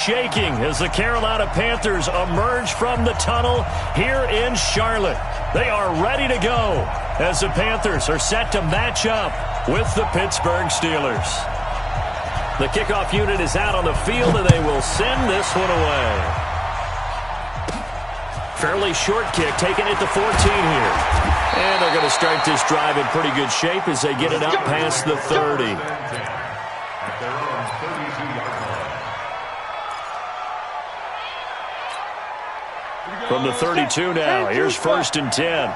Shaking as the Carolina Panthers emerge from the tunnel here in Charlotte. They are ready to go as the Panthers are set to match up with the Pittsburgh Steelers. The kickoff unit is out on the field, and they will send this one away. Fairly short kick, taking it to 14 here. And they're going to start this drive in pretty good shape as they get it out past the 30. From the 32 now, here's 1st and 10.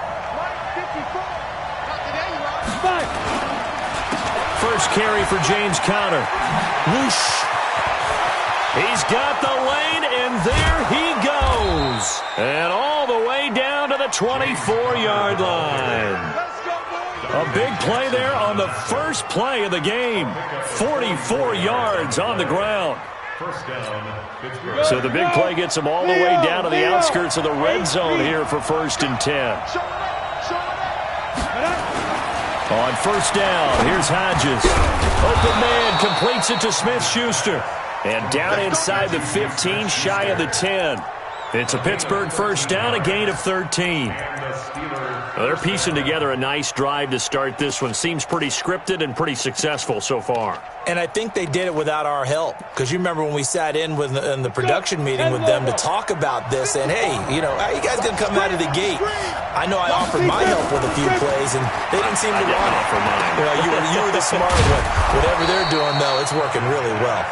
First carry for James Conner. Whoosh. He's got the lane, and there he goes. And all the way down to the 24-yard line. A big play there on the first play of the game. 44 yards on the ground. So the big play gets them all the way down to the outskirts of the red zone here for 1st and 10. On 1st down, here's Hodges. Open man, completes it to Smith-Schuster. And down inside the 15, shy of the 10. It's a Pittsburgh 1st down, a gain of 13. Well, they're piecing together a nice drive to start this one. Seems pretty scripted and pretty successful so far. And I think they did it without our help. Because you remember when we sat in the production meeting with them to talk about this, and hey, you know, how you guys going to come out of the gate? I know I offered my help with a few plays, and they didn't seem to want it. You were the smart one. Whatever they're doing, though, it's working really well.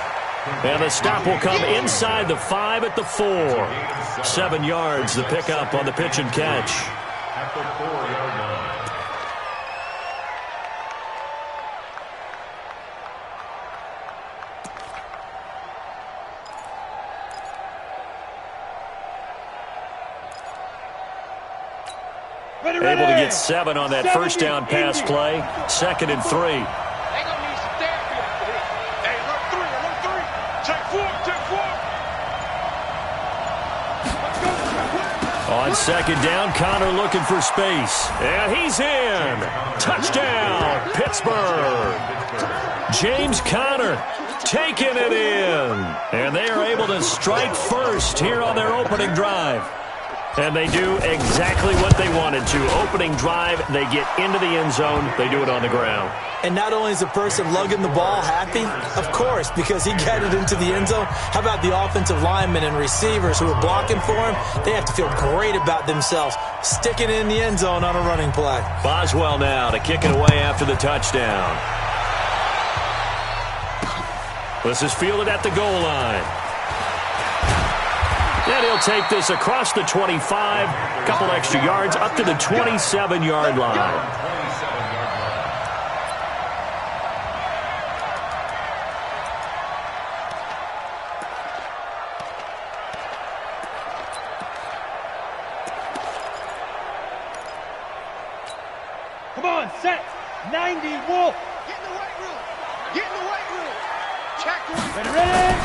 And the stop will come inside the 5 at the 4. 7 yards, the pickup on the pitch and catch. At the 4-yard line. Able to get 7 on that 1st down pass play. 2nd and 3. On 2nd down, Conner looking for space. And he's in. Touchdown, Pittsburgh. James Conner taking it in. And they are able to strike first here on their opening drive. And they do exactly what they wanted to. Opening drive, they get into the end zone. They do it on the ground. And not only is the person lugging the ball happy, of course, because he got it into the end zone. How about the offensive linemen and receivers who are blocking for him? They have to feel great about themselves, sticking it in the end zone on a running play. Boswell now to kick it away after the touchdown. This is fielded at the goal line. And he'll take this across the 25, a couple extra yards, up to the 27-yard line. Come on, set. 90, Wolf. Get in the right room. Get in the right room. Check. Ready.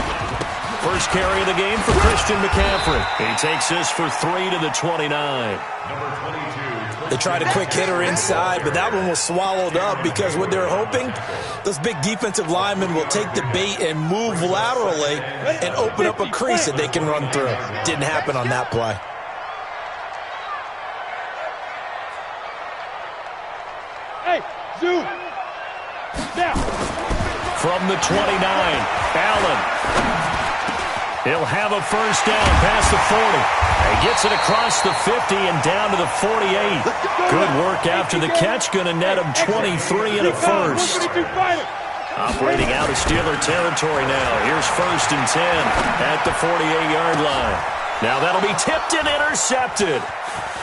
First carry of the game for Christian McCaffrey. He takes this for 3 to the 29. Number 22. They tried a quick hitter inside, but that one was swallowed up because what they're hoping, those big defensive linemen will take the bait and move laterally and open up a crease that they can run through. Didn't happen on that play. Hey, zoom. Now. From the 29, Allen. He'll have a 1st down past the 40. He gets it across the 50 and down to the 48. Good work after the catch. Going to net him 23 and a 1st. Operating out of Steeler territory now. Here's 1st and 10 at the 48-yard line. Now that'll be tipped and intercepted.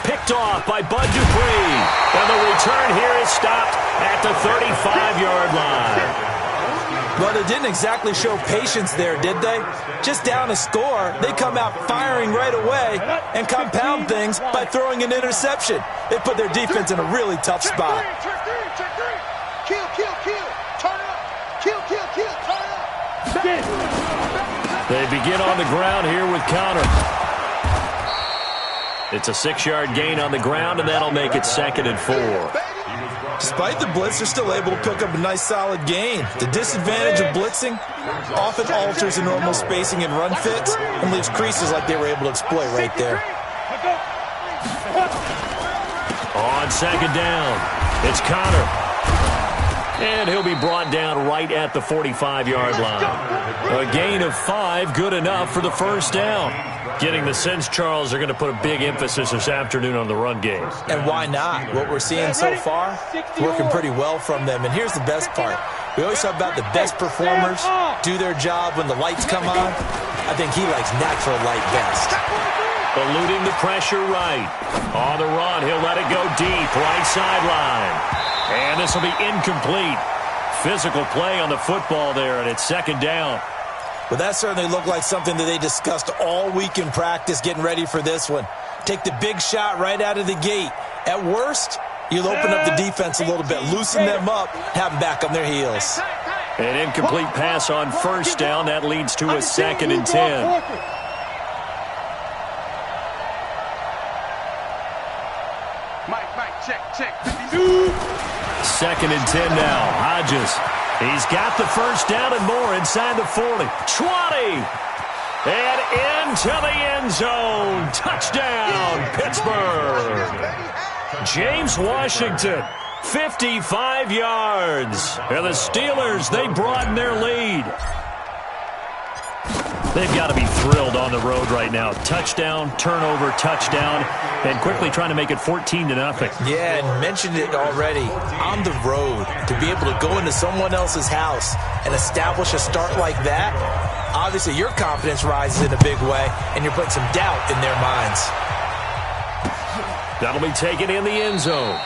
Picked off by Bud Dupree. And the return here is stopped at the 35-yard line. Well, they didn't exactly show patience there, did they? Just down a score, they come out firing right away and compound things by throwing an interception. They put their defense in a really tough spot. Kill, kill, kill. Turn it up. Kill, kill, kill. Turn it up. They begin on the ground here with Conner. It's a 6-yard gain on the ground, and that'll make it 2nd and 4. Despite the blitz, they're still able to pick up a nice solid gain. The disadvantage of blitzing, Often alters the normal spacing and run fits and leaves creases like they were able to exploit right there. On second down, it's Connor. And he'll be brought down right at the 45-yard line. A gain of 5, good enough for the first down. Getting the sense, Charles, they're going to put a big emphasis this afternoon on the run game. And why not? What we're seeing so far, working pretty well from them. And here's the best part. We always talk about the best performers do their job when the lights come on. I think he likes natural light best. Eluding the pressure right. On the run, he'll let it go deep, right sideline. And this will be incomplete. Physical play on the football there, and it's second down. Well, that certainly looked like something that they discussed all week in practice getting ready for this one. Take the big shot right out of the gate. At worst, you'll open up the defense a little bit, loosen them up, have them back on their heels. An incomplete pass on first down. That leads to a second and 10. Second and 10 now. Hodges. He's got the first down and more inside the 40. 20. And into the end zone. Touchdown, Pittsburgh. James Washington, 55 yards. And the Steelers, they broaden their lead. They've got to be thrilled on the road right now. Touchdown, turnover, touchdown, and quickly trying to make it 14-0. Yeah, and mentioned it already. On the road, to be able to go into someone else's house and establish a start like that, obviously your confidence rises in a big way, and you're putting some doubt in their minds. That'll be taken in the end zone.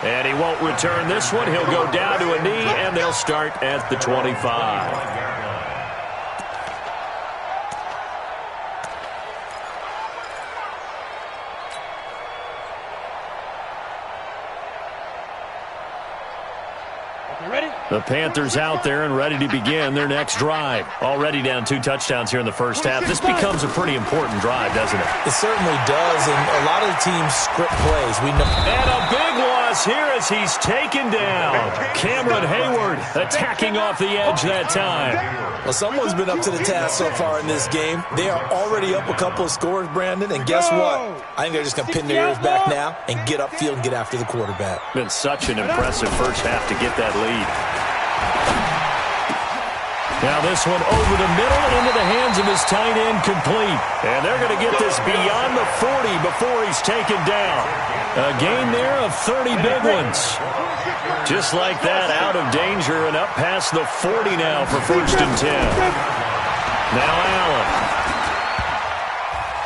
And he won't return this one. He'll go down to a knee, and they'll start at the 25. The Panthers out there and ready to begin their next drive. Already down 2 touchdowns here in the first half. This becomes a pretty important drive, doesn't it? It certainly does, and a lot of the teams script plays. We know. And a big loss here as he's taken down. Cameron Hayward attacking off the edge that time. Well, someone's been up to the task so far in this game. They are already up a couple of scores, Brandon, and guess what? I think they're just going to pin their ears back now and get upfield and get after the quarterback. Been such an impressive first half to get that lead. Now this one over the middle and into the hands of his tight end, complete. And they're going to get this beyond the 40 before he's taken down. A gain there of 30 big ones. Just like that, out of danger and up past the 40 now for first and 10. Now Allen.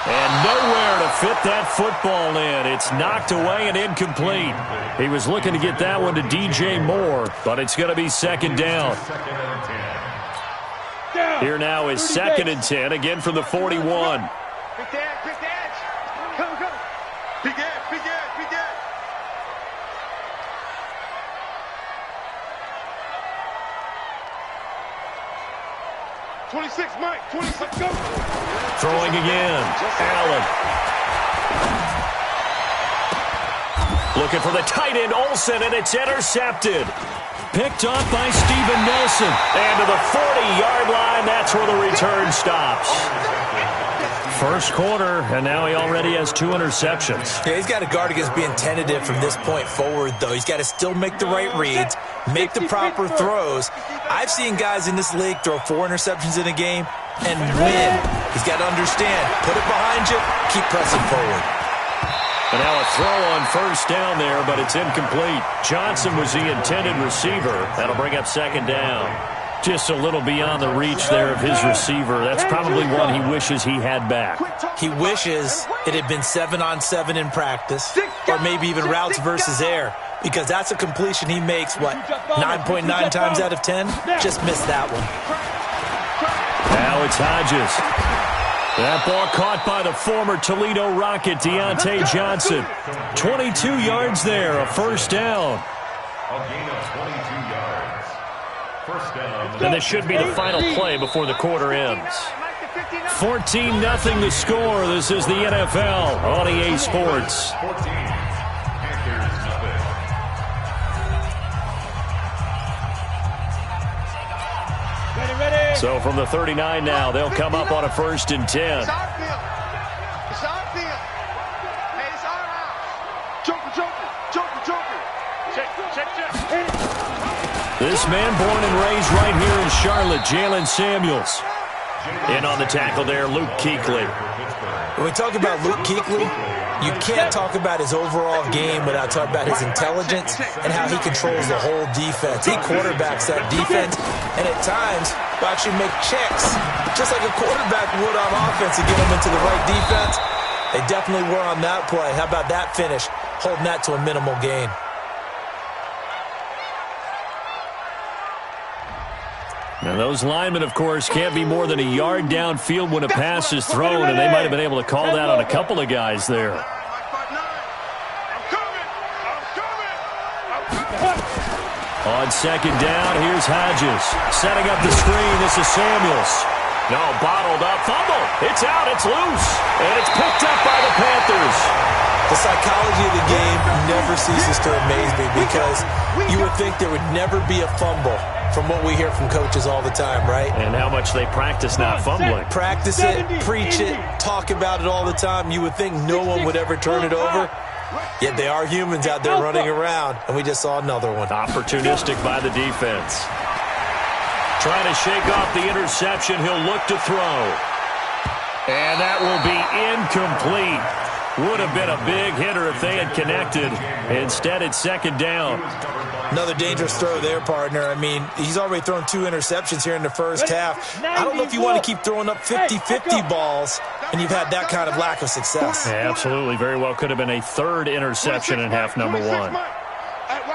And nowhere to fit that football in. It's knocked away and incomplete. He was looking to get that one to DJ Moore, but it's going to be second down. Here now is second and 10, again from the 41. Big edge, big edge. Come. Big edge, big edge, big edge. 26, Mike, 26, go. Throwing again, Allen. Looking for the tight end, Olsen, and it's intercepted. Picked up by Steven Nelson. And to the 40-yard line, that's where the return stops. First quarter, and now he already has 2 interceptions. Yeah, he's got to guard against being tentative from this point forward, though. He's got to still make the right reads, make the proper throws. I've seen guys in this league throw 4 interceptions in a game and win. He's got to understand, put it behind you, keep pressing forward. And now a throw on first down there, but it's incomplete. Johnson was the intended receiver. That'll bring up second down. Just a little beyond the reach there of his receiver. That's probably one he wishes he had back. He wishes it had been 7-on-7 in practice, or maybe even routes versus air, because that's a completion he makes, 9.9 times out of 10? Just missed that one. Now it's Hodges. That ball caught by the former Toledo Rocket, Deontay Johnson. 22 yards there, a first down. A gain of 22 yards. First down. And this should be the final play before the quarter ends. 14-0 the score. This is the NFL on EA Sports. 14. Panthers nothing. So from the 39 now, they'll come up on a 1st and 10. It's our field. It's our field. Hey, it's our house. Joker. Check. This man born and raised right here in Charlotte, Jalen Samuels. In on the tackle there, Luke Kuechly. When we talk about Luke Kuechly, you can't talk about his overall game without talking about his intelligence and how he controls the whole defense. He quarterbacks that defense, and at times will actually make checks, just like a quarterback would on offense, to get them into the right defense. They definitely were on that play. How about that finish, holding that to a minimal gain? Now, those linemen, of course, can't be more than a yard downfield when a pass is thrown, and they might have been able to call that on a couple of guys there. On 2nd down, here's Hodges. Setting up the screen, this is Samuels. No, bottled up, fumble. It's out, it's loose, and it's picked up by the Panthers. The psychology of the game never ceases to amaze me, because you would think there would never be a fumble from what we hear from coaches all the time, right? And how much they practice not fumbling. Practice it, preach it, talk about it all the time. You would think no one would ever turn it over. Yet they are humans out there running around, and we just saw another one. Opportunistic by the defense. Trying to shake off the interception. He'll look to throw. And that will be incomplete. Would have been a big hitter if they had connected. Instead, it's 2nd down. Another dangerous throw there, partner. I mean, he's already thrown 2 interceptions here in the first half. I don't know if you want to keep throwing up 50-50 balls, and you've had that kind of lack of success. Yeah, absolutely. Very well could have been a 3rd interception in half number 1. Watch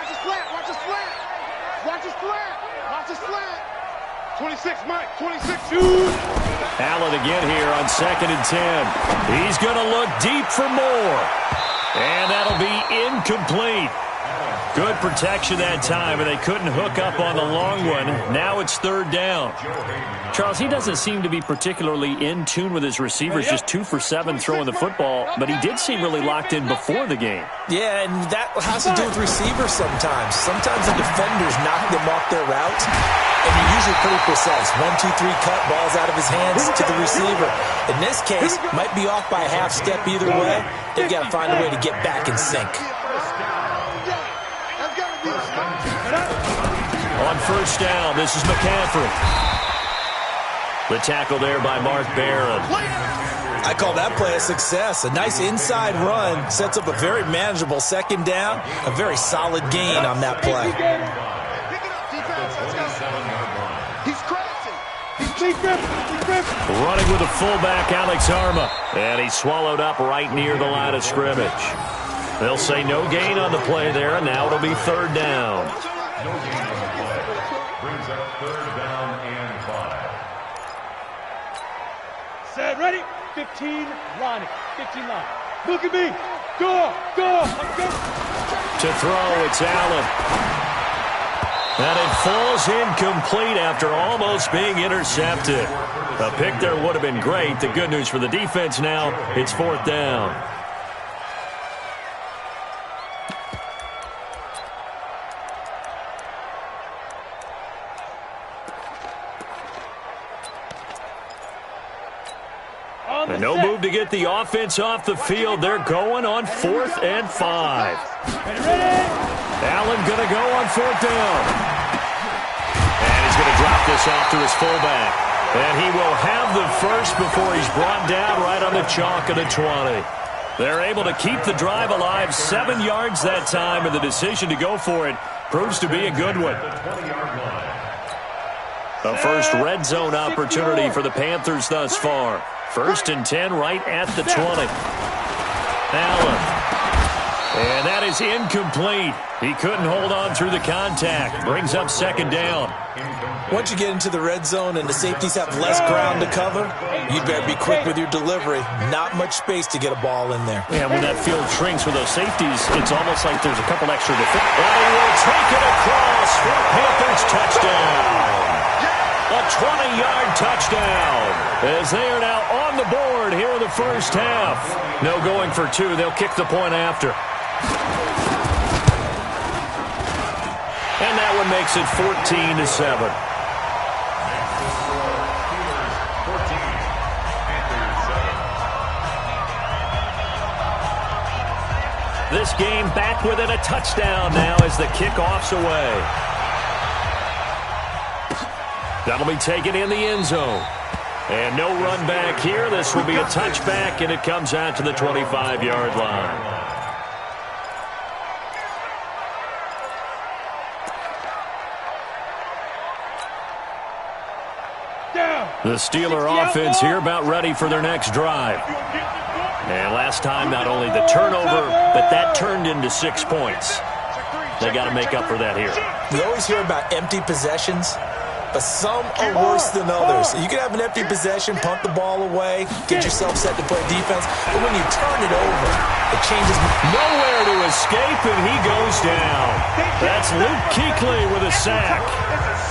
his flat. Watch his flat. Watch his flat. Watch his flat. 26, Mike. 26. Allen again here on 2nd and 10. He's going to look deep for more. And that'll be incomplete. Good protection that time, and they couldn't hook up on the long one. Now it's 3rd down. Charles, he doesn't seem to be particularly in tune with his receivers, just 2 for 7 throwing the football, but he did seem really locked in before the game. Yeah, and that has to do with receivers sometimes. Sometimes the defenders knock them off their routes, and you're usually pretty precise. 1, 2, 3, cut, balls out of his hands to the receiver. In this case, might be off by a half step either way. They've got to find a way to get back in sync. On 1st down, this is McCaffrey. The tackle there by Mark Barron. I call that play a success. A nice inside run sets up a very manageable 2nd down. A very solid gain on that play. Running with the fullback, Alex Arma. And he's swallowed up right near the line of scrimmage. They'll say no gain on the play there, and now it'll be 3rd down. No gain on the play. Brings up 3rd down and 5. Set, ready? 15, line. 15 line. Look at me. Go. To throw, it's Allen. And it falls incomplete after almost being intercepted. A pick there would have been great. The good news for the defense now, it's 4th down. And no move to get the offense off the field. They're going on 4th and 5. Allen going to go on 4th down. And he's going to drop this off to his fullback. And he will have the first before he's brought down right on the chalk of the 20. They're able to keep the drive alive. 7 yards that time, and the decision to go for it proves to be a good one. A first red zone opportunity for the Panthers thus far. 1st and 10 right at the 20. Allen. And that is incomplete. He couldn't hold on through the contact. Brings up 2nd down. Once you get into the red zone and the safeties have less ground to cover, you'd better be quick with your delivery. Not much space to get a ball in there. Yeah, when that field shrinks with those safeties, it's almost like there's a couple extra defenders. And he will take it across for Panthers touchdown. A 20-yard touchdown as they are now on the board here in the first half. No going for 2. They'll kick the point after. And that one makes it 14-7. This game back within a touchdown now as the kickoff's away. That'll be taken in the end zone. And no run back here. This will be a touchback, and it comes out to the 25-yard line. The Steeler offense here about ready for their next drive. And last time, not only the turnover, but that turned into 6 points. They got to make up for that here. We always hear about empty possessions, but some are worse than others. You can have an empty possession, punt the ball away, get yourself set to play defense, but when you turn it over, it changes. Nowhere to escape, and he goes down. That's Luke Kuechly with a sack.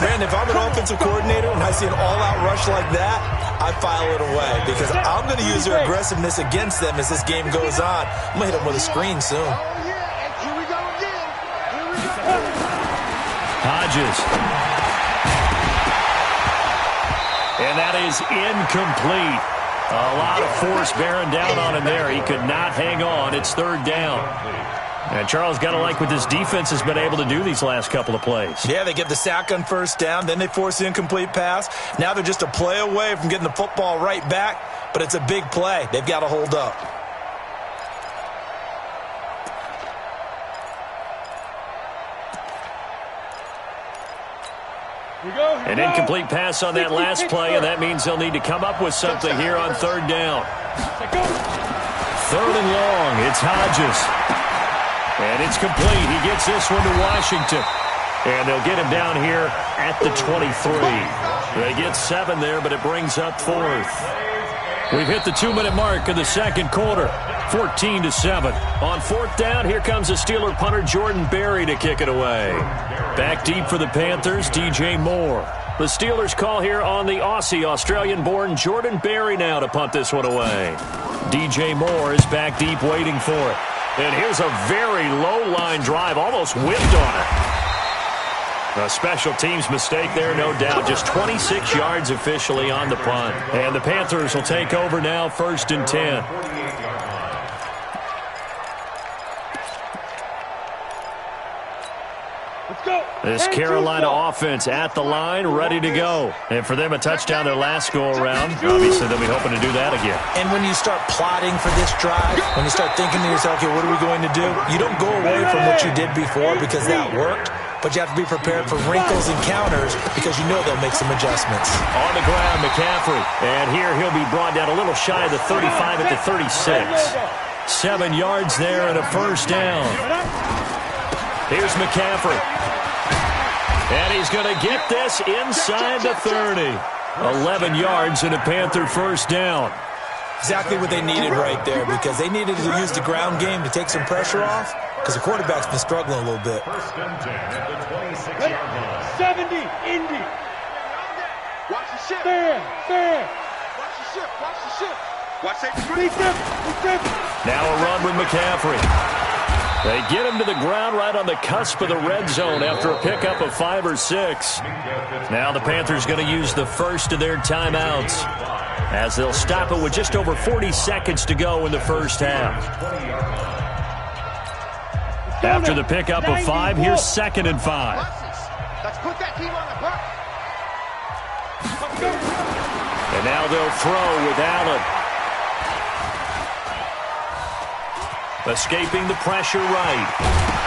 Man, if I'm an offensive coordinator and I see an all-out rush like that, I file it away because I'm going to use their aggressiveness against them as this game goes on. I'm going to hit them with a screen soon. Hodges. And that is incomplete. A lot of force bearing down on him there. He could not hang on. It's third down. And Charles, got to like what this defense has been able to do these last couple of plays. Yeah, they get the sack on first down, then they force the incomplete pass. Now they're just a play away from getting the football right back, but it's a big play. They've got to hold up. An incomplete pass on that last play, and that means they'll need to come up with something here on third down. Third and long, it's Hodges. And it's complete. He gets this one to Washington. And they'll get him down here at the 23. They get 7 there, but it brings up fourth. We've hit the 2-minute mark of the second quarter. 14-7. On fourth down, here comes the Steeler punter Jordan Berry to kick it away. Back deep for the Panthers, DJ Moore. The Steelers call here on the Aussie, Australian-born Jordan Berry now to punt this one away. DJ Moore is back deep waiting for it. And here's a very low-line drive, almost whipped on it. A special teams mistake there, no doubt. Just 26 yards officially on the punt. And the Panthers will take over now, 1st and 10. This Carolina offense at the line, ready to go. And for them, a touchdown their last go-around. Obviously, they'll be hoping to do that again. And when you start plotting for this drive, when you start thinking to yourself, okay, what are we going to do? You don't go away from what you did before because that worked, but you have to be prepared for wrinkles and counters because you know they'll make some adjustments. On the ground, McCaffrey. And here he'll be brought down a little shy of the 35 at the 36. 7 yards there and a first down. Here's McCaffrey. And he's going to get this inside the 30. 11 yards and a Panther first down. Exactly what they needed right there because they needed to use the ground game to take some pressure off because the quarterback's been struggling a little bit. 70, Indy. Watch the ship. Stand. Watch the ship. Watch the Now a run with McCaffrey. They get him to the ground right on the cusp of the red zone after a pickup of 5 or 6. Now the Panthers going to use the first of their timeouts as they'll stop it with just over 40 seconds to go in the first half. After the pickup of 5, here's 2nd and 5. Let's put that team on the clock. And now they'll throw with Allen. Escaping the pressure right.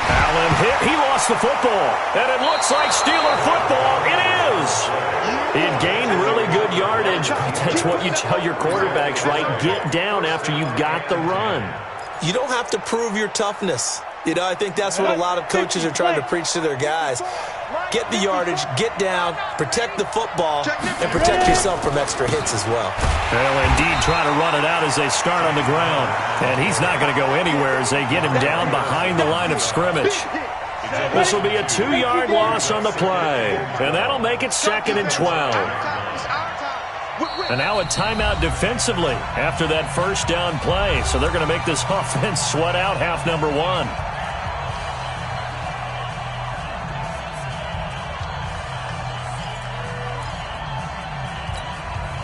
Allen hit. He lost the football. And it looks like Steeler football. It is. It gained really good yardage. That's what you tell your quarterbacks, right? Get down after you've got the run. You don't have to prove your toughness. You know, I think that's what a lot of coaches are trying to preach to their guys. Get the yardage, get down, protect the football, and protect yourself from extra hits as well. They'll indeed try to run it out as they start on the ground. And he's not going to go anywhere as they get him down behind the line of scrimmage. This will be a 2-yard loss on the play. And that'll make it 2nd and 12. And now a timeout defensively after that first down play. So they're going to make this offense sweat out half number 1.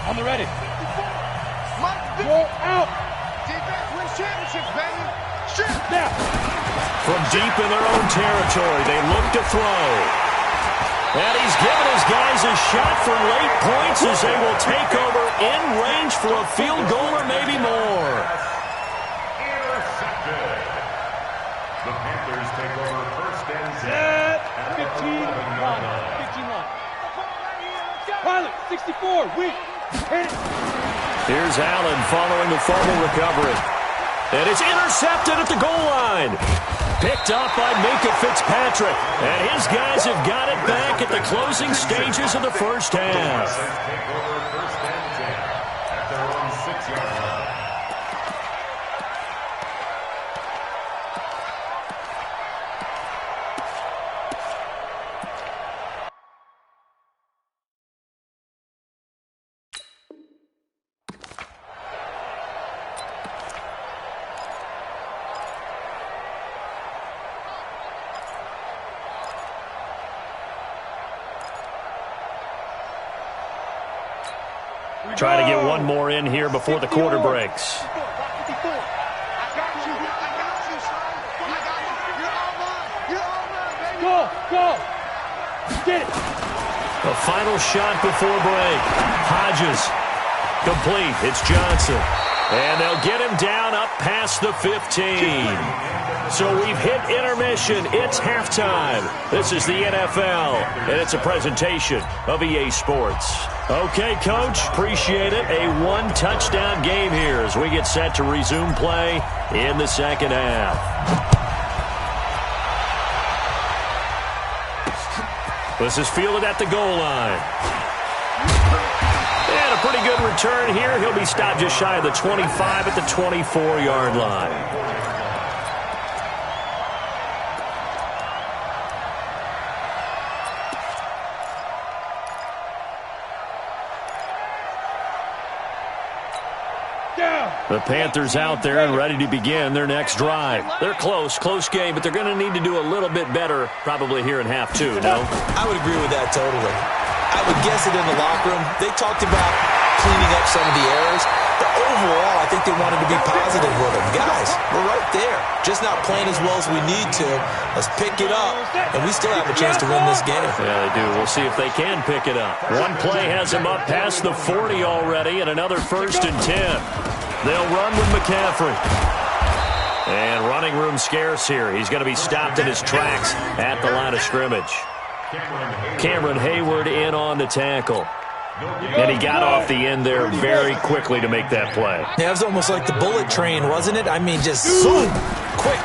On the ready. Go out. Defense wins championships, baby. Shit. Now. From deep in their own territory, they look to throw. And he's given his guys a shot for late points as they will take over in range for a field goal or maybe more. Intercepted. The Panthers take over first and 10. 15 line. 15 line. Pilot, 64, weak. Hit it. Here's Allen following the fumble recovery. And it's intercepted at the goal line. Picked up by Minkah Fitzpatrick. And his guys have got it back at the closing stages of the first half. Take over first and 10 at their own 6-yard line. Trying to get one more in here before the quarter breaks. Go. Get it. The final shot before break. Hodges. Complete. It's Johnson. And they'll get him down up past the 15. So we've hit intermission. It's halftime. This is the NFL, and it's a presentation of EA Sports. Okay, Coach, appreciate it. A one-touchdown game here as we get set to resume play in the second half. This is fielded at the goal line. And a pretty good return here. He'll be stopped just shy of the 25 at the 24-yard line. The Panthers out there and ready to begin their next drive. They're close game, but they're going to need to do a little bit better probably here in half two, no? I would agree with that totally. I would guess it in the locker room. They talked about cleaning up some of the errors, but overall, I think they wanted to be positive with them. Guys, we're right there. Just not playing as well as we need to. Let's pick it up, and we still have a chance to win this game. Yeah, they do. We'll see if they can pick it up. One play has them up past the 40 already, and another 1st and 10. They'll run with McCaffrey. And running room scarce here. He's going to be stopped in his tracks at the line of scrimmage. Cameron Hayward in on the tackle. And he got off the end there very quickly to make that play. Yeah, it was almost like the bullet train, wasn't it? I mean, just zoom. Quick.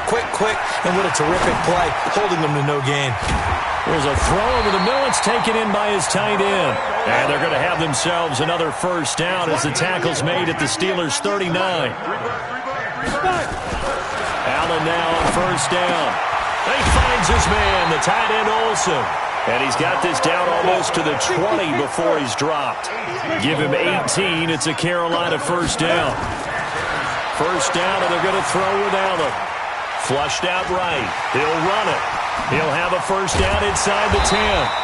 And what a terrific play, holding them to no gain. There's a throw over the middle. It's taken in by his tight end. And they're going to have themselves another first down as the tackle's made at the Steelers' 39. Allen now on first down. He finds his man, the tight end Olsen. And he's got this down almost to the 20 before he's dropped. Give him 18. It's a Carolina first down. First down, and they're going to throw with Allen. Flushed out right. He'll run it. He'll have a first down inside the 10.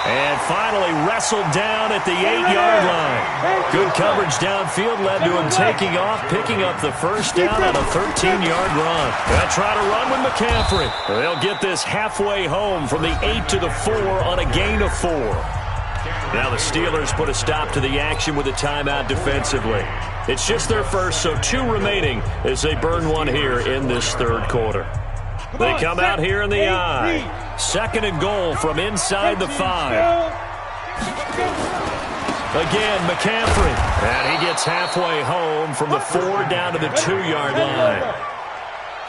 And finally wrestled down at the 8-yard line. Good coverage downfield led to him taking off, picking up the first down on a 13-yard run. They'll try to run with McCaffrey. They'll get this halfway home from the 8 to the 4 on a gain of 4. Now the Steelers put a stop to the action with a timeout defensively. It's just their first, so 2 remaining as they burn one here in this third quarter. They come out here in the I. 2nd and goal from inside the 5. Again, McCaffrey. And he gets halfway home from the 4 down to the 2-yard line.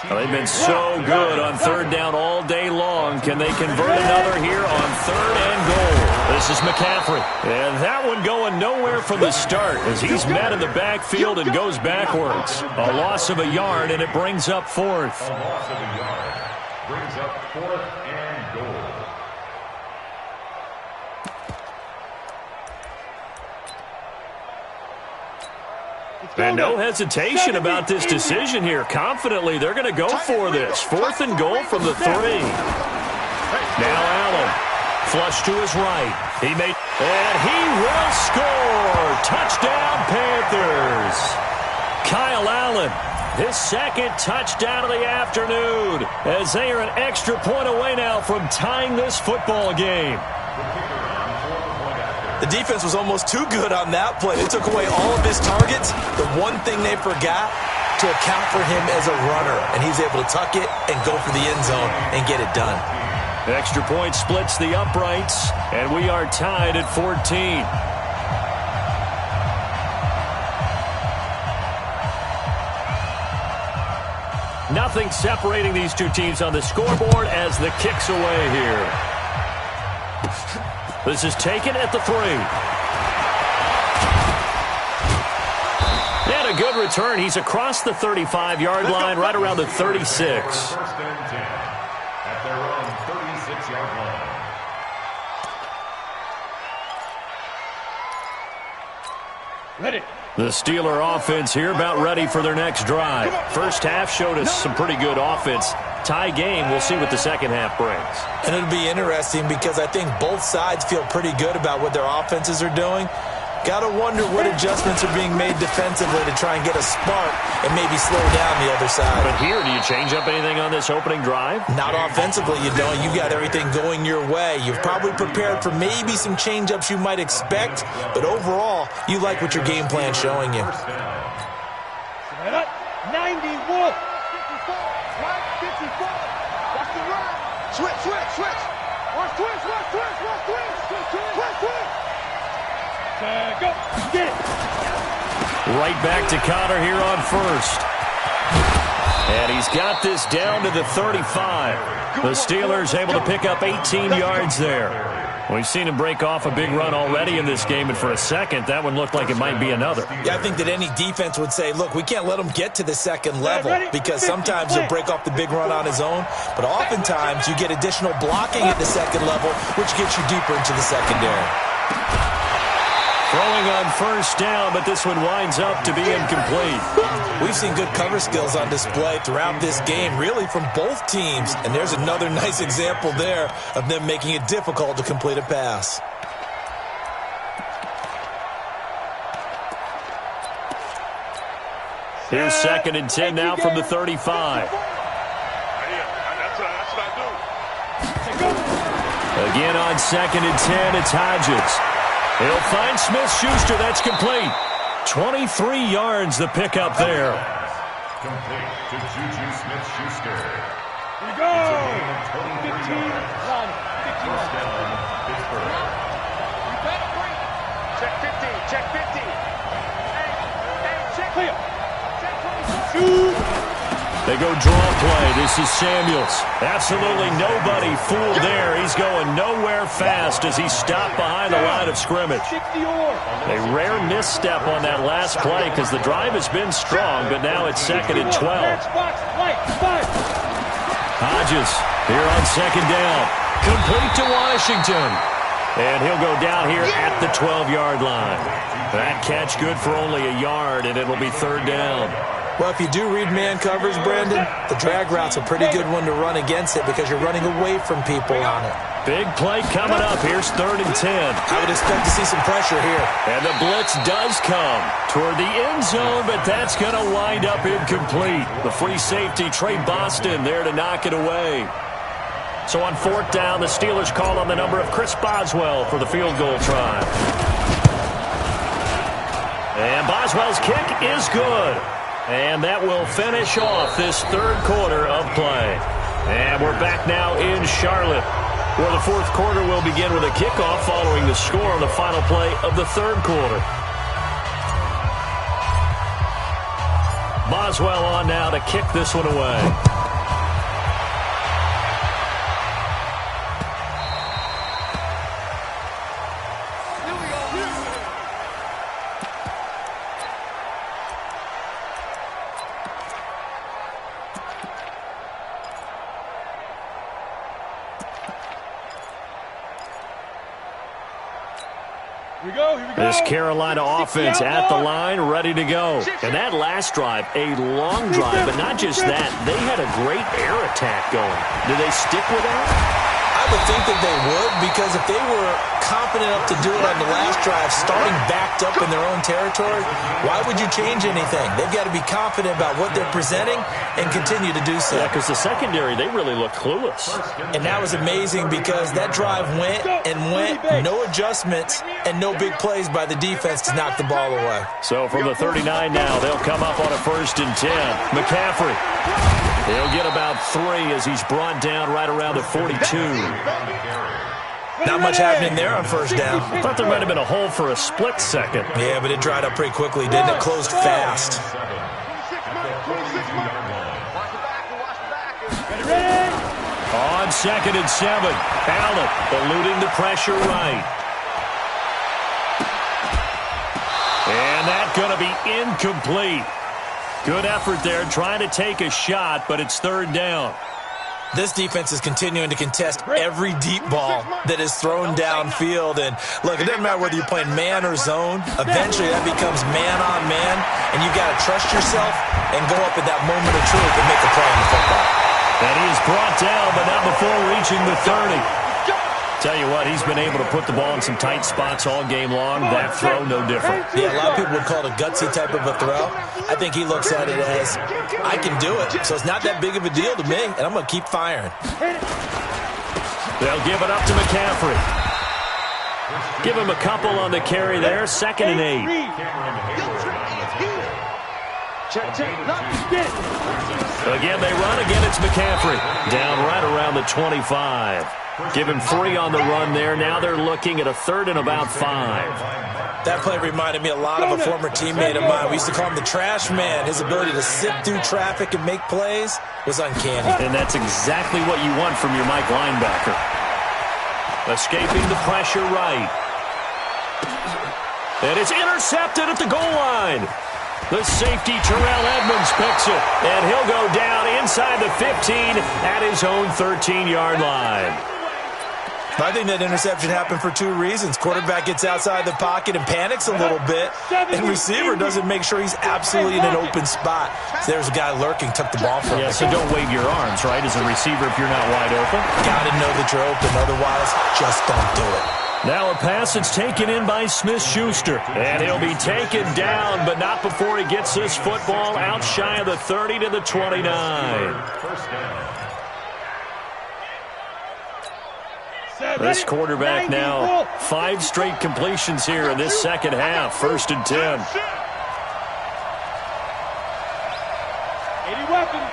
Well, they've been so good on third down all day long. Can they convert another here on 3rd and goal? This is McCaffrey. And that one going nowhere from the start as he's met in the backfield and goes backwards. A loss of a yard, and it brings up 4th. A loss of a yard brings up 4th and goal. And no hesitation about this decision here. Confidently, they're going to go for this. 4th and goal from the 3. Now Allen, flush to his right. And he will score. Touchdown, Panthers. Kyle Allen. His second touchdown of the afternoon as they are an extra point away now from tying this football game. The defense was almost too good on that play. They took away all of his targets. The one thing they forgot, to account for him as a runner, and he's able to tuck it and go for the end zone and get it done. Extra point splits the uprights, and we are tied at 14. Nothing separating these two teams on the scoreboard as the kick's away here. This is taken at the 3. And a good return. He's across the 35-yard line, right around the 36. First and 10 at their own 36-yard line. Ready. The Steeler offense here about ready for their next drive. First half showed us some pretty good offense. Tie game, we'll see what the second half brings. And it'll be interesting because I think both sides feel pretty good about what their offenses are doing. Got to wonder what adjustments are being made defensively to try and get a spark and maybe slow down the other side. But here, do you change up anything on this opening drive? Not offensively, you don't. You got everything going your way. You've probably prepared for maybe some change-ups you might expect, but overall, you like what your game plan's showing you. 90 Wolf. 54, right, 54. Watch the run. Switch. Watch twist. Go. Get it. Right back to Connor here on first. And he's got this down to the 35. The Steelers able to pick up 18 yards there. We've seen him break off a big run already in this game, and for a second, that one looked like it might be another. Yeah, I think that any defense would say, look, we can't let him get to the second level because sometimes he'll break off the big run on his own, but oftentimes you get additional blocking at the second level, which gets you deeper into the secondary. Throwing on first down, but this one winds up to be incomplete. We've seen good cover skills on display throughout this game, really from both teams. And there's another nice example there of them making it difficult to complete a pass. Here's second and 10 now from the 35. Again on second and 10, it's Hodges. He'll find Smith-Schuster. That's complete. 23 yards the pickup there. Complete to Juju Smith-Schuster. Here we go. 15 run. First down, Pittsburgh. Check 50. Check 50. Hey, check clear. Check 24. Shoot. They go draw play. This is Samuels. Absolutely nobody fooled there. He's going nowhere fast as he stopped behind the line of scrimmage. A rare misstep on that last play because the drive has been strong, but now it's second and 12. Hodges here on second down. Complete to Washington. And he'll go down here at the 12-yard line. That catch good for only a yard, and it'll be third down. Well, if you do read man covers, Brandon, the drag route's a pretty good one to run against it because you're running away from people on it. Big play coming up. Here's third and 10. I would expect to see some pressure here. And the blitz does come toward the end zone, but that's going to wind up incomplete. The free safety, Trey Boston, there to knock it away. So on fourth down, the Steelers call on the number of Chris Boswell for the field goal try. And Boswell's kick is good. And that will finish off this third quarter of play. And we're back now in Charlotte, where the fourth quarter will begin with a kickoff following the score on the final play of the third quarter. Boswell on now to kick this one away. This Carolina offense at the line, ready to go. And that last drive, a long drive, but not just that. They had a great air attack going. Do they stick with that? I would think that they would, because if they were confident enough to do it on the last drive, starting backed up in their own territory, why would you change anything? They've got to be confident about what they're presenting and continue to do so. Yeah, because the secondary, they really look clueless. And that was amazing because that drive went and went, no adjustments and no big plays by the defense to knock the ball away. So from the 39 now, they'll come up on a 1st and 10. McCaffrey. He'll get about 3 as he's brought down right around the 42. Not much happening there on 1st down. I thought there might have been a hole for a split second. Yeah, but it dried up pretty quickly, didn't it? Closed fast. On 2nd and 7, Allen eluding the pressure right. And that's going to be incomplete. Good effort there, trying to take a shot, but it's 3rd down. This defense is continuing to contest every deep ball that is thrown downfield. And, look, it doesn't matter whether you're playing man or zone. Eventually, that becomes man-on-man, and you've got to trust yourself and go up at that moment of truth and make a play on the football. And he is brought down, but not before reaching the 30. Tell you what, he's been able to put the ball in some tight spots all game long. That throw, no different. Yeah, a lot of people would call it a gutsy type of a throw. I think he looks at it as, I can do it, so it's not that big of a deal to me, and I'm going to keep firing. They'll give it up to McCaffrey. Give him a couple on the carry there, 2nd and 8. Again, they run. Again, it's McCaffrey. Down right around the 25. Give him 3 on the run there. Now they're looking at a 3rd and about 5. That play reminded me a lot of a former teammate of mine. We used to call him the trash man. His ability to sift through traffic and make plays was uncanny. And that's exactly what you want from your Mike linebacker. Escaping the pressure right. And it's intercepted at the goal line. The safety, Terrell Edmonds, picks it. And he'll go down inside the 15 at his own 13-yard line. I think that interception happened for 2 reasons. Quarterback gets outside the pocket and panics a little bit, and receiver doesn't make sure he's absolutely in an open spot. So there's a guy lurking, took the ball from him. Yeah, so don't wave your arms, right, as a receiver if you're not wide open. Got to know that you're open, otherwise just don't do it. Now a pass that's taken in by Smith-Schuster. And he'll be taken down, but not before he gets this football out shy of the 30 to the 29. This quarterback now 5 straight completions here in this second half. 1st and 10. 80 weapons.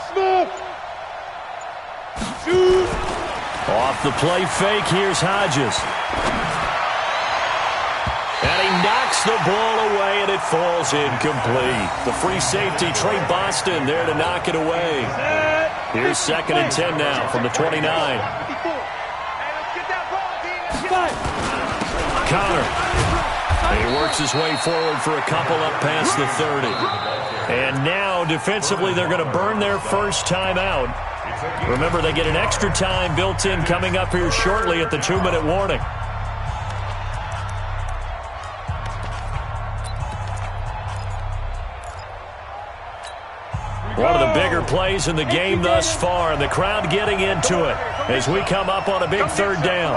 Smith. Shoot. Off the play fake, here's Hodges. And he knocks the ball away, and it falls incomplete. The free safety, Trey Boston, there to knock it away. Here's 2nd and 10 now from the 29. Connor. He works his way forward for a couple up past the 30. And now, defensively, they're going to burn their first time out. Remember, they get an extra time built in coming up here shortly at the 2-minute warning. One of the bigger plays in the game thus far, and the crowd getting into it as we come up on a big 3rd down.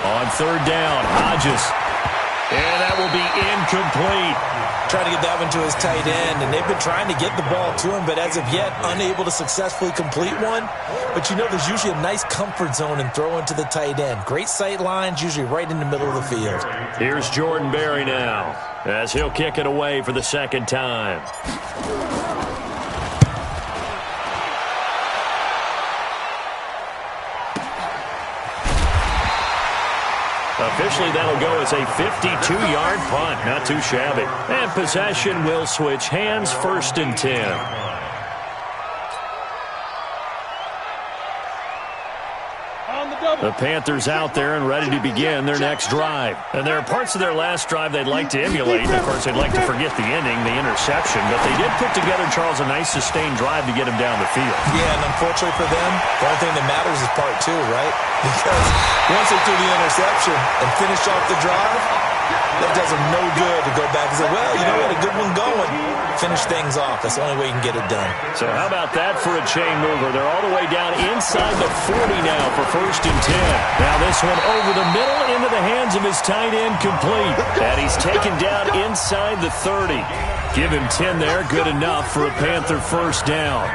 On 3rd down, Hodges. And that will be incomplete. Trying to get that one to his tight end, and they've been trying to get the ball to him, but as of yet, unable to successfully complete one. But you know, there's usually a nice comfort zone in throwing to the tight end. Great sight lines, usually right in the middle of the field. Here's Jordan Berry now, as he'll kick it away for the 2nd time. Officially, that'll go as a 52-yard punt. Not too shabby. And possession will switch hands, 1st and 10. The Panthers out there and ready to begin their next drive. And there are parts of their last drive they'd like to emulate. And, of course, they'd like to forget the ending, the interception. But they did put together, Charles, a nice sustained drive to get him down the field. Yeah, and unfortunately for them, the only thing that matters is part 2, right? Because once they threw the interception and finished off the drive, That does them no good to go back and say, well, you know, we had a good one going. Finish things off. That's the only way you can get it done. So how about that for a chain mover? They're all the way down inside the 40 now for 1st and 10. Now this one over the middle into the hands of his tight end, complete. And he's taken down inside the 30. Give him 10 there, good enough for a Panther 1st down.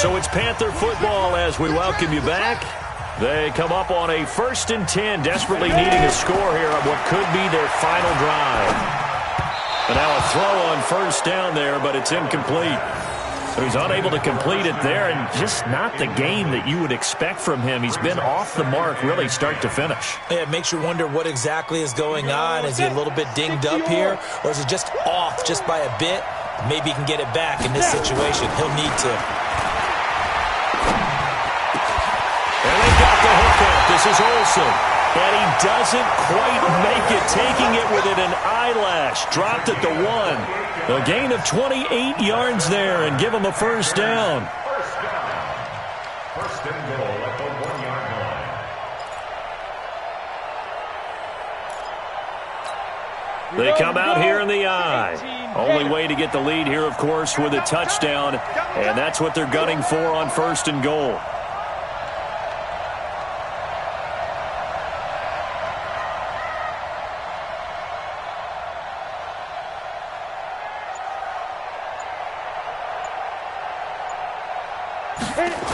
So it's Panther football as we welcome you back. They come up on a 1st and 10, desperately needing a score here on what could be their final drive. And now a throw on 1st down there, but it's incomplete. So he's unable to complete it there, and just not the game that you would expect from him. He's been off the mark really start to finish. Yeah, it makes you wonder what exactly is going on. Is he a little bit dinged up here, or is it just off just by a bit? Maybe he can get it back in this situation. He'll need to. And they got the hookup. This is Olsen. And he doesn't quite make it, taking it within an eyelash. Dropped at the 1. A gain of 28 yards there and give him a 1st down. 1st and goal at the 1-yard line. They come out here in the eye. Only way to get the lead here, of course, with a touchdown. And that's what they're gunning for on 1st and goal.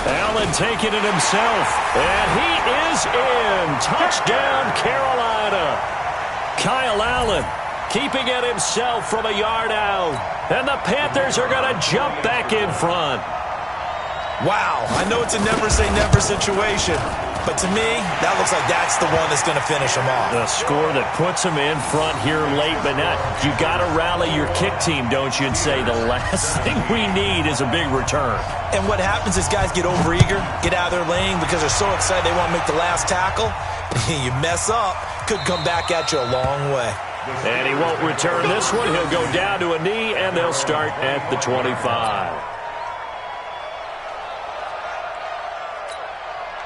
Allen taking it himself, and he is in. Touchdown, Carolina. Kyle Allen keeping it himself from a yard out, and the Panthers are going to jump back in front. Wow, I know it's a never-say-never situation, but to me, that looks like that's the one that's going to finish them off. The score that puts them in front here late, but not. You got to rally your kick team, don't you, and say the last thing we need is a big return. And what happens is guys get overeager, get out of their lane because they're so excited they want to make the last tackle. You mess up, could come back at you a long way. And he won't return this one. He'll go down to a knee, and they'll start at the 25.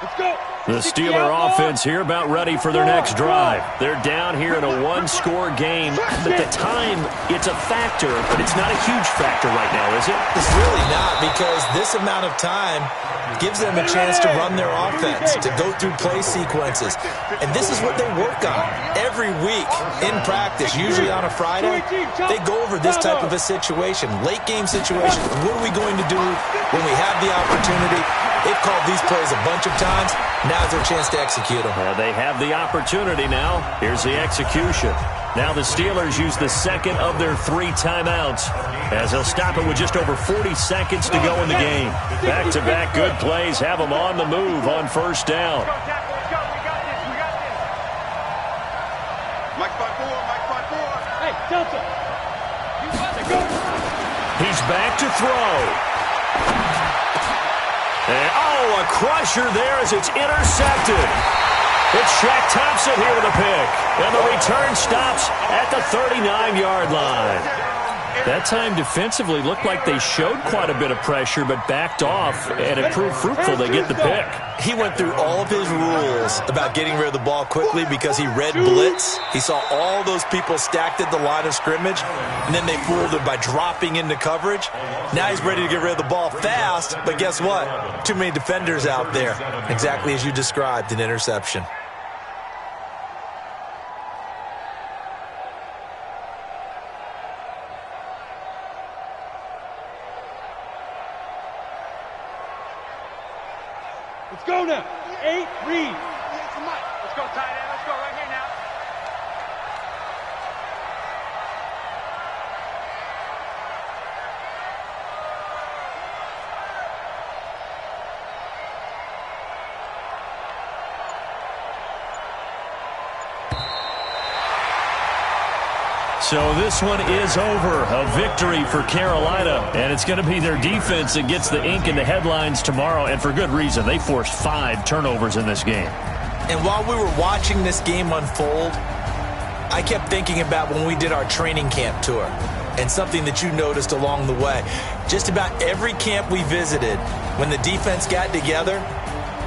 Let's go. The Steeler offense here about ready for their next drive. They're down here in a 1-score game. At the time, it's a factor, but it's not a huge factor right now, is it? It's really not, because this amount of time gives them a chance to run their offense, to go through play sequences. And this is what they work on every week in practice, usually on a Friday. They go over this type of a situation, late-game situation. What are we going to do when we have the opportunity? They've called these plays a bunch of times. Now's their chance to execute them. Well, they have the opportunity now. Here's the execution. Now the Steelers use the second of their 3 timeouts as they'll stop it with just over 40 seconds to go in the game. Back-to-back good plays have them on the move on 1st down. Mike 5-4, Mike 5-4. Hey, Delta. You got to go. He's back to throw. And, a crusher there as it's intercepted. It's Shaq Thompson here with a pick. And the return stops at the 39-yard line. That time defensively looked like they showed quite a bit of pressure but backed off, and it proved fruitful. They get the pick. He went through all of his rules about getting rid of the ball quickly because he read blitz. He saw all those people stacked at the line of scrimmage, and then they fooled him by dropping into coverage. Now he's ready to get rid of the ball fast, but guess what? Too many defenders out there. Exactly as you described, an interception. Let's go now. 8, read. Let's go, tight end. Let's go right here now. So this one is over. A victory for Carolina, and it's going to be their defense that gets the ink in the headlines tomorrow, and for good reason. They forced 5 turnovers in this game. And while we were watching this game unfold, I kept thinking about when we did our training camp tour. and something that you noticed along the way. Just about every camp we visited, when the defense got together,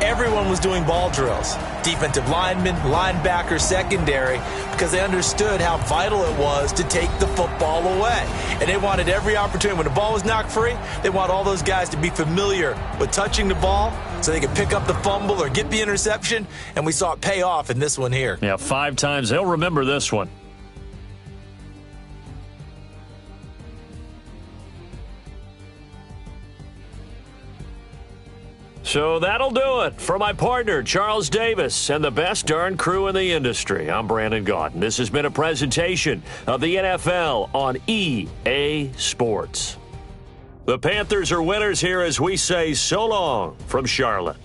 everyone was doing ball drills. Defensive linemen, linebackers, secondary, because they understood how vital it was to take the football away. And they wanted every opportunity. When the ball was knocked free, they want all those guys to be familiar with touching the ball so they could pick up the fumble or get the interception. And we saw it pay off in this one here. Yeah, 5 times. They'll remember this one. So that'll do it for my partner, Charles Davis, and the best darn crew in the industry. I'm Brandon Gaudin. This has been a presentation of the NFL on EA Sports. The Panthers are winners here as we say so long from Charlotte.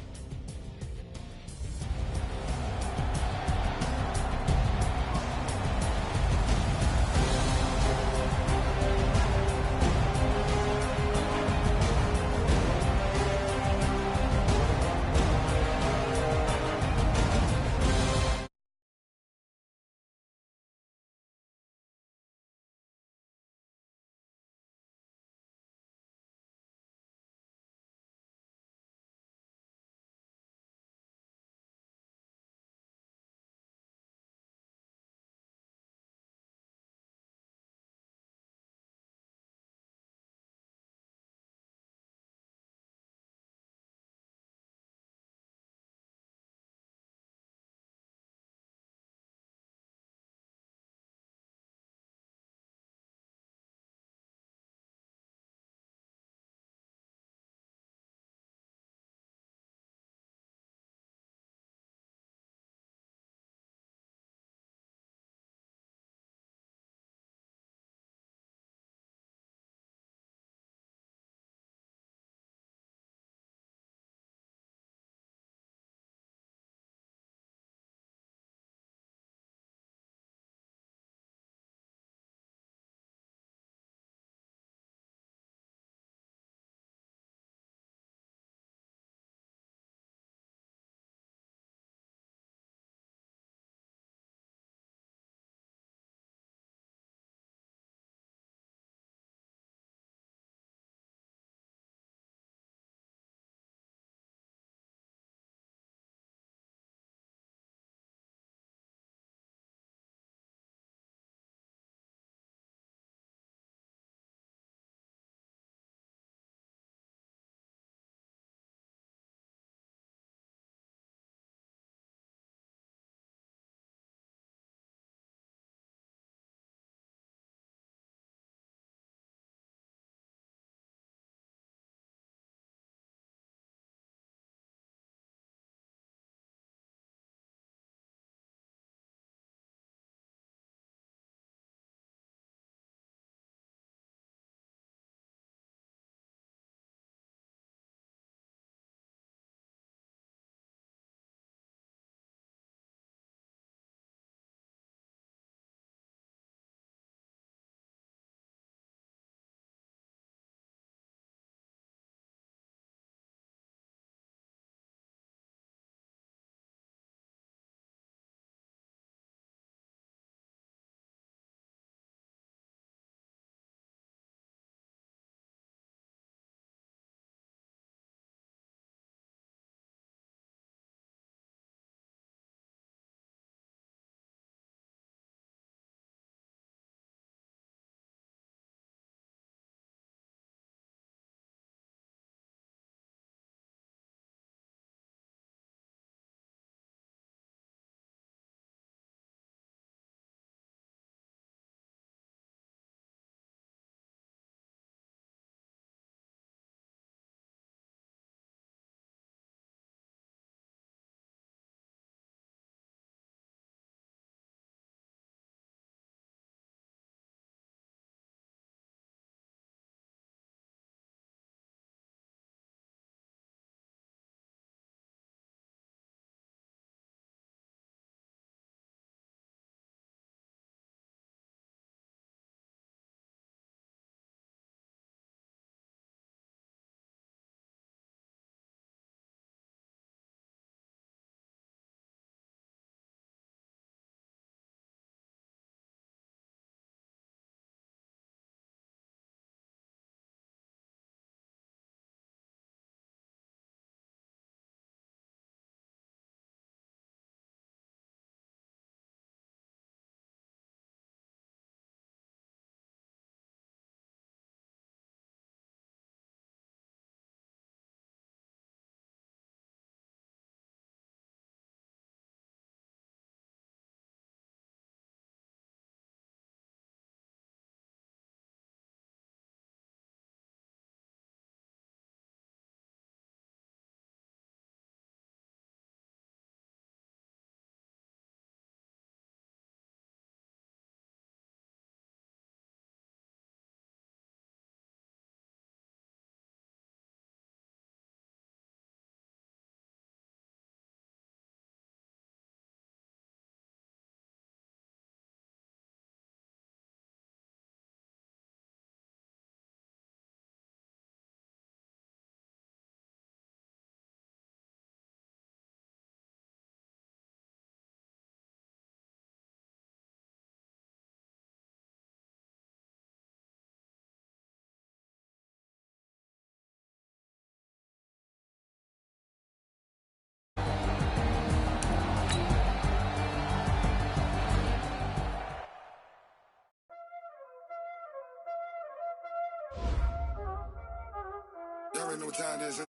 already know what time it is.